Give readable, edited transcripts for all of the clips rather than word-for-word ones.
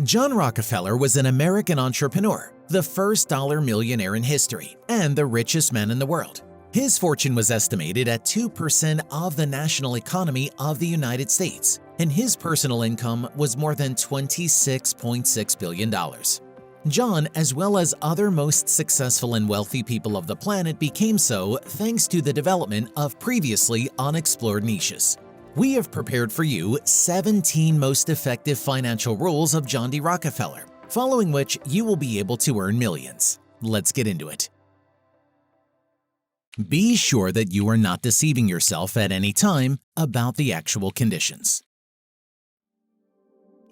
John Rockefeller was an American entrepreneur, the first dollar millionaire in history, and the richest man in the world. His fortune was estimated at 2% of the national economy of the United States, and his personal income was more than $26.6 billion. John, as well as other most successful and wealthy people of the planet, became so thanks to the development of previously unexplored niches. We have prepared for you 17 most effective financial rules of John D. Rockefeller, following which you will be able to earn millions. Let's get into it. Be sure that you are not deceiving yourself at any time about the actual conditions.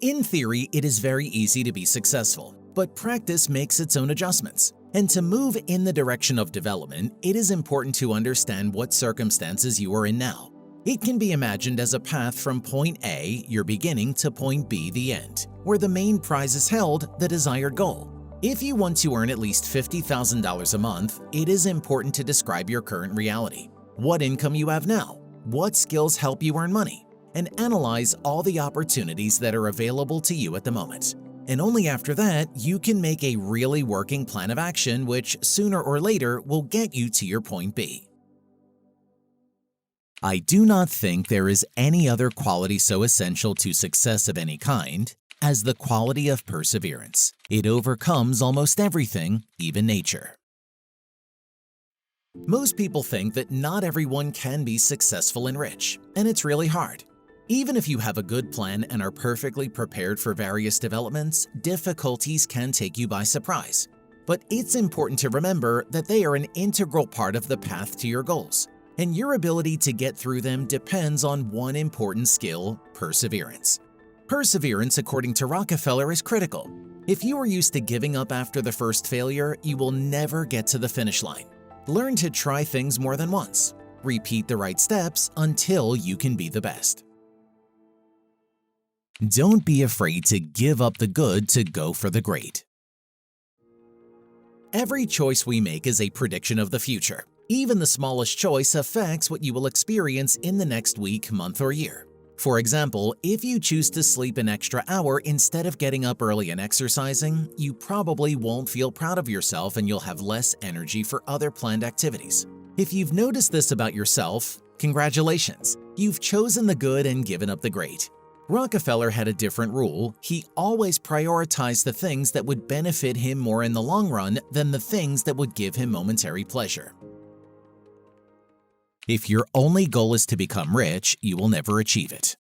In theory, it is very easy to be successful, but practice makes its own adjustments. And to move in the direction of development, it is important to understand what circumstances you are in now. It can be imagined as a path from point A, your beginning, to point B, the end, where the main prize is held, the desired goal. If you want to earn at least $50,000 a month, it is important to describe your current reality, what income you have now, what skills help you earn money, and analyze all the opportunities that are available to you at the moment. And only after that, you can make a really working plan of action which sooner or later will get you to your point B. I do not think there is any other quality so essential to success of any kind as the quality of perseverance. It overcomes almost everything, even nature. Most people think that not everyone can be successful and rich, and it's really hard. Even if you have a good plan and are perfectly prepared for various developments, difficulties can take you by surprise. But it's important to remember that they are an integral part of the path to your goals, and your ability to get through them depends on one important skill: perseverance. Perseverance, according to Rockefeller, is critical. If you are used to giving up after the first failure, you will never get to the finish line. Learn to try things more than once. Repeat the right steps until you can be the best. Don't be afraid to give up the good to go for the great. Every choice we make is a prediction of the future. Even the smallest choice affects what you will experience in the next week, month, or year. For example, if you choose to sleep an extra hour instead of getting up early and exercising, you probably won't feel proud of yourself and you'll have less energy for other planned activities. If you've noticed this about yourself, congratulations! You've chosen the good and given up the great. Rockefeller had a different rule. He always prioritized the things that would benefit him more in the long run than the things that would give him momentary pleasure. If your only goal is to become rich, you will never achieve it.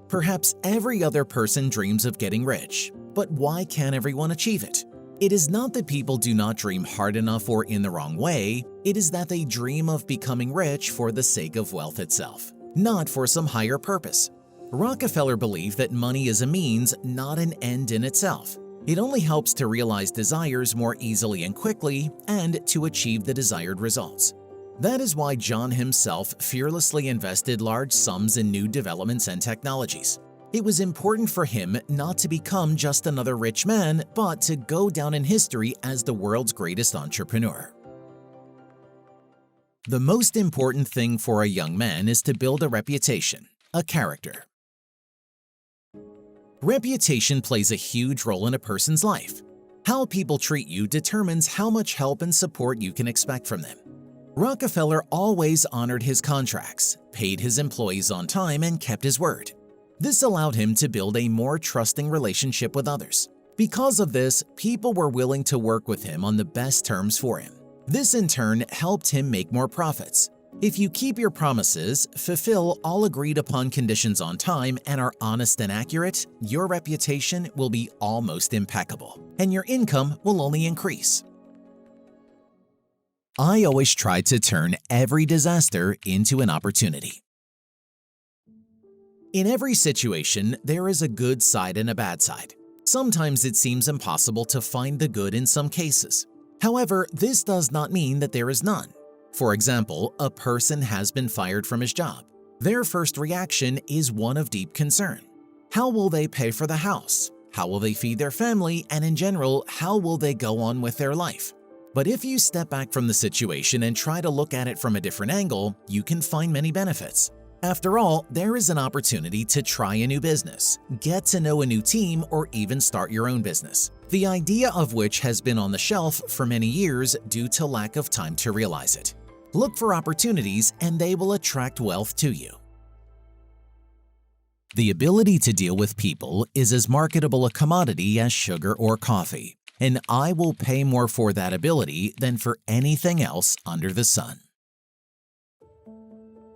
Perhaps every other person dreams of getting rich, but why can't everyone achieve it? It is not that people do not dream hard enough or in the wrong way, it is that they dream of becoming rich for the sake of wealth itself, not for some higher purpose. Rockefeller believed that money is a means, not an end in itself. It only helps to realize desires more easily and quickly and to achieve the desired results. That is why John himself fearlessly invested large sums in new developments and technologies. It was important for him not to become just another rich man, but to go down in history as the world's greatest entrepreneur. The most important thing for a young man is to build a reputation, a character. Reputation plays a huge role in a person's life. How people treat you determines how much help and support you can expect from them. Rockefeller always honored his contracts, paid his employees on time, and kept his word. This allowed him to build a more trusting relationship with others. Because of this, people were willing to work with him on the best terms for him. This in turn helped him make more profits. If you keep your promises, fulfill all agreed upon conditions on time, and are honest and accurate, your reputation will be almost impeccable, and your income will only increase. I always try to turn every disaster into an opportunity. In every situation, there is a good side and a bad side. Sometimes it seems impossible to find the good in some cases. However, this does not mean that there is none. For example, a person has been fired from his job. Their first reaction is one of deep concern. How will they pay for the house? How will they feed their family? And in general, how will they go on with their life? But if you step back from the situation and try to look at it from a different angle, you can find many benefits. After all, there is an opportunity to try a new business, get to know a new team, or even start your own business, the idea of which has been on the shelf for many years due to lack of time to realize it. Look for opportunities and they will attract wealth to you. The ability to deal with people is as marketable a commodity as sugar or coffee, and I will pay more for that ability than for anything else under the sun.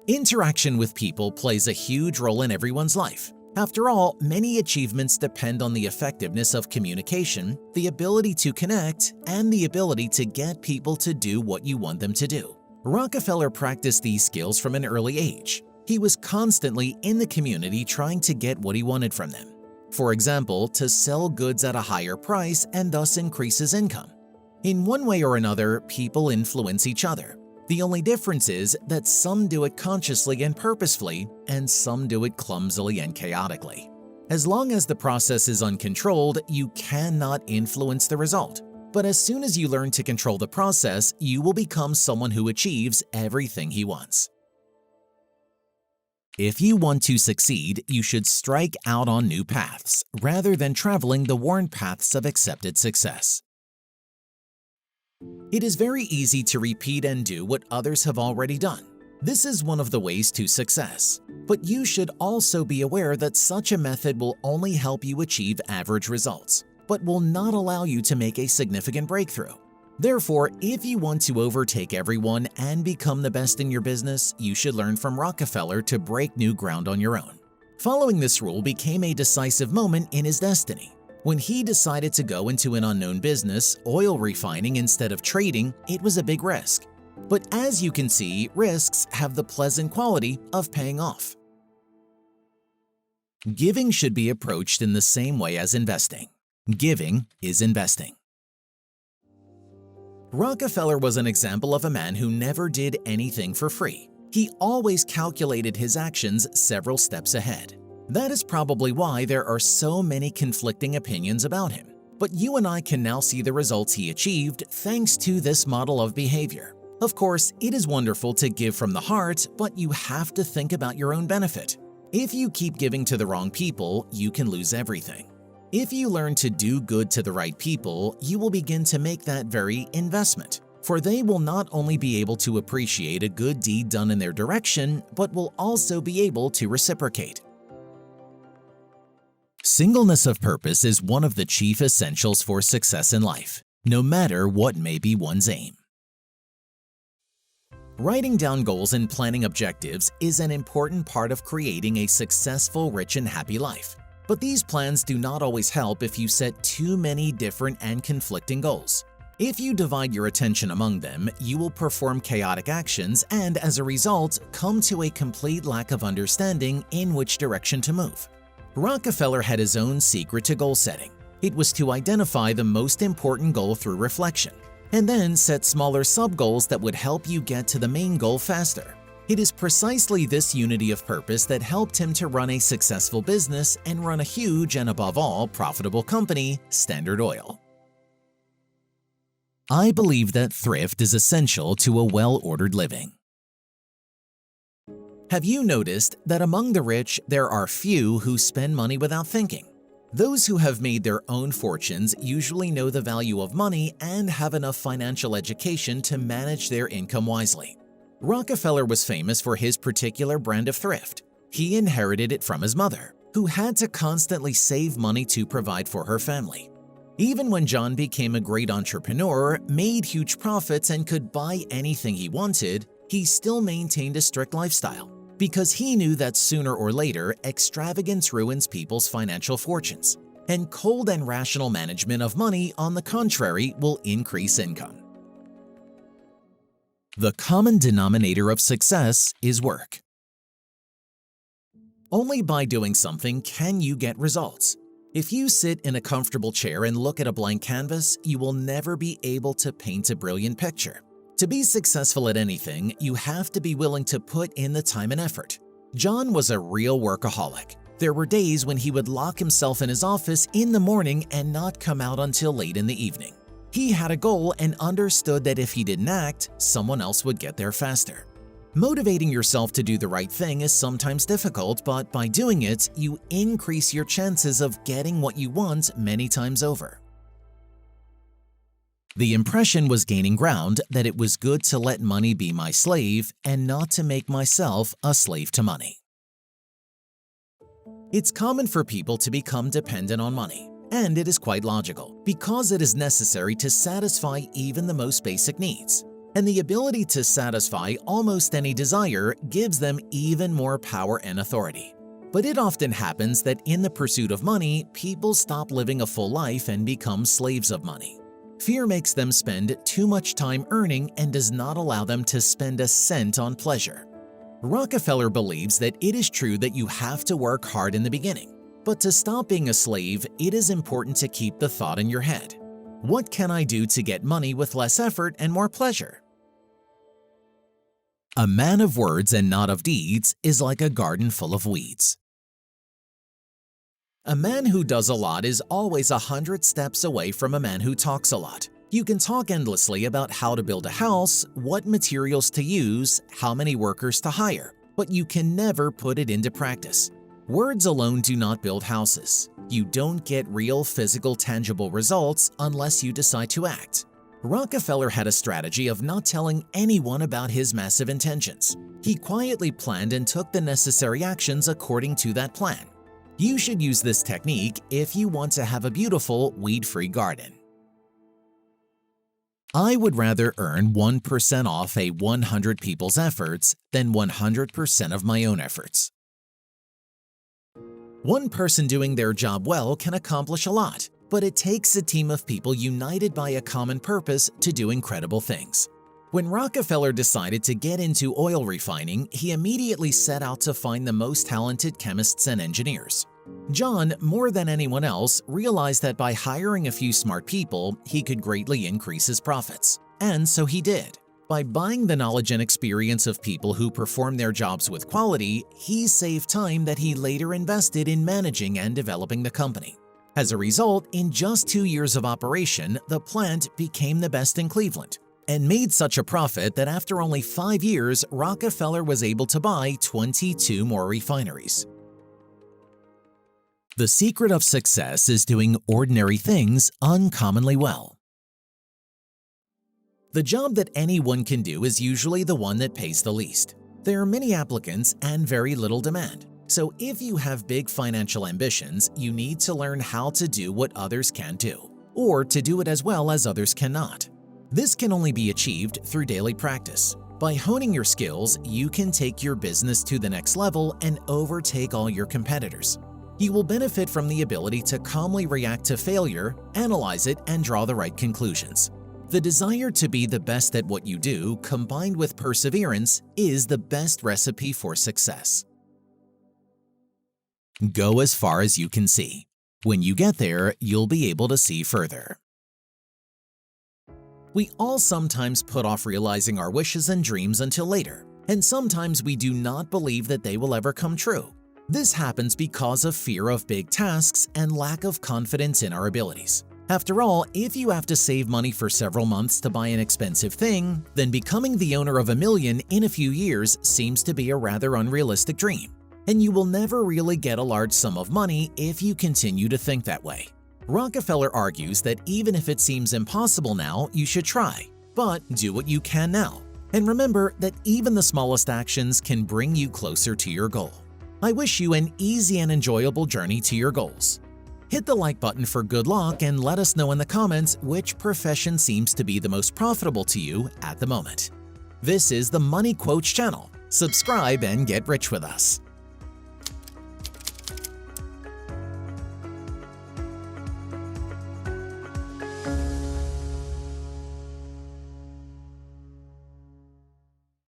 Interaction with people plays a huge role in everyone's life. After all, many achievements depend on the effectiveness of communication, the ability to connect, and the ability to get people to do what you want them to do. Rockefeller practiced these skills from an early age. He was constantly in the community trying to get what he wanted from them. For example, to sell goods at a higher price and thus increase his income. In one way or another, people influence each other. The only difference is that some do it consciously and purposefully, and some do it clumsily and chaotically. As long as the process is uncontrolled, you cannot influence the result. But as soon as you learn to control the process, you will become someone who achieves everything he wants. If you want to succeed, you should strike out on new paths, rather than traveling the worn paths of accepted success. It is very easy to repeat and do what others have already done. This is one of the ways to success. But you should also be aware that such a method will only help you achieve average results, but will not allow you to make a significant breakthrough. Therefore, if you want to overtake everyone and become the best in your business, you should learn from Rockefeller to break new ground on your own. Following this rule became a decisive moment in his destiny. When he decided to go into an unknown business, oil refining instead of trading, it was a big risk. But as you can see, risks have the pleasant quality of paying off. Giving should be approached in the same way as investing. Giving is investing. Rockefeller was an example of a man who never did anything for free. He always calculated his actions several steps ahead. That is probably why there are so many conflicting opinions about him. But you and I can now see the results he achieved thanks to this model of behavior. Of course, it is wonderful to give from the heart, but you have to think about your own benefit. If you keep giving to the wrong people, you can lose everything. If you learn to do good to the right people, you will begin to make that very investment, for they will not only be able to appreciate a good deed done in their direction, but will also be able to reciprocate. Singleness of purpose is one of the chief essentials for success in life, no matter what may be one's aim. Writing down goals and planning objectives is an important part of creating a successful, rich, and happy life. But these plans do not always help if you set too many different and conflicting goals. If you divide your attention among them, you will perform chaotic actions and, as a result, come to a complete lack of understanding in which direction to move. Rockefeller had his own secret to goal setting. It was to identify the most important goal through reflection, and then set smaller sub-goals that would help you get to the main goal faster. It is precisely this unity of purpose that helped him to run a successful business and run a huge and, above all, profitable company, Standard Oil. I believe that thrift is essential to a well-ordered living. Have you noticed that among the rich, there are few who spend money without thinking? Those who have made their own fortunes usually know the value of money and have enough financial education to manage their income wisely. Rockefeller was famous for his particular brand of thrift. He inherited it from his mother, who had to constantly save money to provide for her family. Even when John became a great entrepreneur, made huge profits, and could buy anything he wanted, he still maintained a strict lifestyle, because he knew that sooner or later, extravagance ruins people's financial fortunes, and cold and rational management of money, on the contrary, will increase income. The common denominator of success is work. Only by doing something can you get results. If you sit in a comfortable chair and look at a blank canvas, you will never be able to paint a brilliant picture. To be successful at anything, you have to be willing to put in the time and effort. John was a real workaholic. There were days when he would lock himself in his office in the morning and not come out until late in the evening. He had a goal and understood that if he didn't act, someone else would get there faster. Motivating yourself to do the right thing is sometimes difficult, but by doing it, you increase your chances of getting what you want many times over. The impression was gaining ground that it was good to let money be my slave and not to make myself a slave to money. It's common for people to become dependent on money, and it is quite logical, because it is necessary to satisfy even the most basic needs. And the ability to satisfy almost any desire gives them even more power and authority. But it often happens that in the pursuit of money, people stop living a full life and become slaves of money. Fear makes them spend too much time earning and does not allow them to spend a cent on pleasure. Rockefeller believes that it is true that you have to work hard in the beginning, but to stop being a slave, it is important to keep the thought in your head. What can I do to get money with less effort and more pleasure? A man of words and not of deeds is like a garden full of weeds. A man who does a lot is always 100 steps away from a man who talks a lot. You can talk endlessly about how to build a house, what materials to use, how many workers to hire, but you can never put it into practice. Words alone do not build houses. You don't get real physical, tangible results unless you decide to act. Rockefeller had a strategy of not telling anyone about his massive intentions. He quietly planned and took the necessary actions according to that plan. You should use this technique if you want to have a beautiful, weed-free garden. I would rather earn 1% off 100 people's efforts than 100% of my own efforts. One person doing their job well can accomplish a lot, but it takes a team of people united by a common purpose to do incredible things. When Rockefeller decided to get into oil refining, he immediately set out to find the most talented chemists and engineers. John, more than anyone else, realized that by hiring a few smart people, he could greatly increase his profits. And so he did. By buying the knowledge and experience of people who perform their jobs with quality, he saved time that he later invested in managing and developing the company. As a result, in just 2 years of operation, the plant became the best in Cleveland and made such a profit that after only 5 years, Rockefeller was able to buy 22 more refineries. The secret of success is doing ordinary things uncommonly well. The job that anyone can do is usually the one that pays the least. There are many applicants and very little demand. So if you have big financial ambitions, you need to learn how to do what others can do, or to do it as well as others cannot. This can only be achieved through daily practice. By honing your skills, you can take your business to the next level and overtake all your competitors. You will benefit from the ability to calmly react to failure, analyze it, and draw the right conclusions. The desire to be the best at what you do, combined with perseverance, is the best recipe for success. Go as far as you can see. When you get there, you'll be able to see further. We all sometimes put off realizing our wishes and dreams until later, and sometimes we do not believe that they will ever come true. This happens because of fear of big tasks and lack of confidence in our abilities. After all, if you have to save money for several months to buy an expensive thing, then becoming the owner of $1 million in a few years seems to be a rather unrealistic dream. And you will never really get a large sum of money if you continue to think that way. Rockefeller argues that even if it seems impossible now, you should try, but do what you can now. And remember that even the smallest actions can bring you closer to your goal. I wish you an easy and enjoyable journey to your goals. Hit the like button for good luck and let us know in the comments which profession seems to be the most profitable to you at the moment. This is the Money Quotes channel. Subscribe and get rich with us.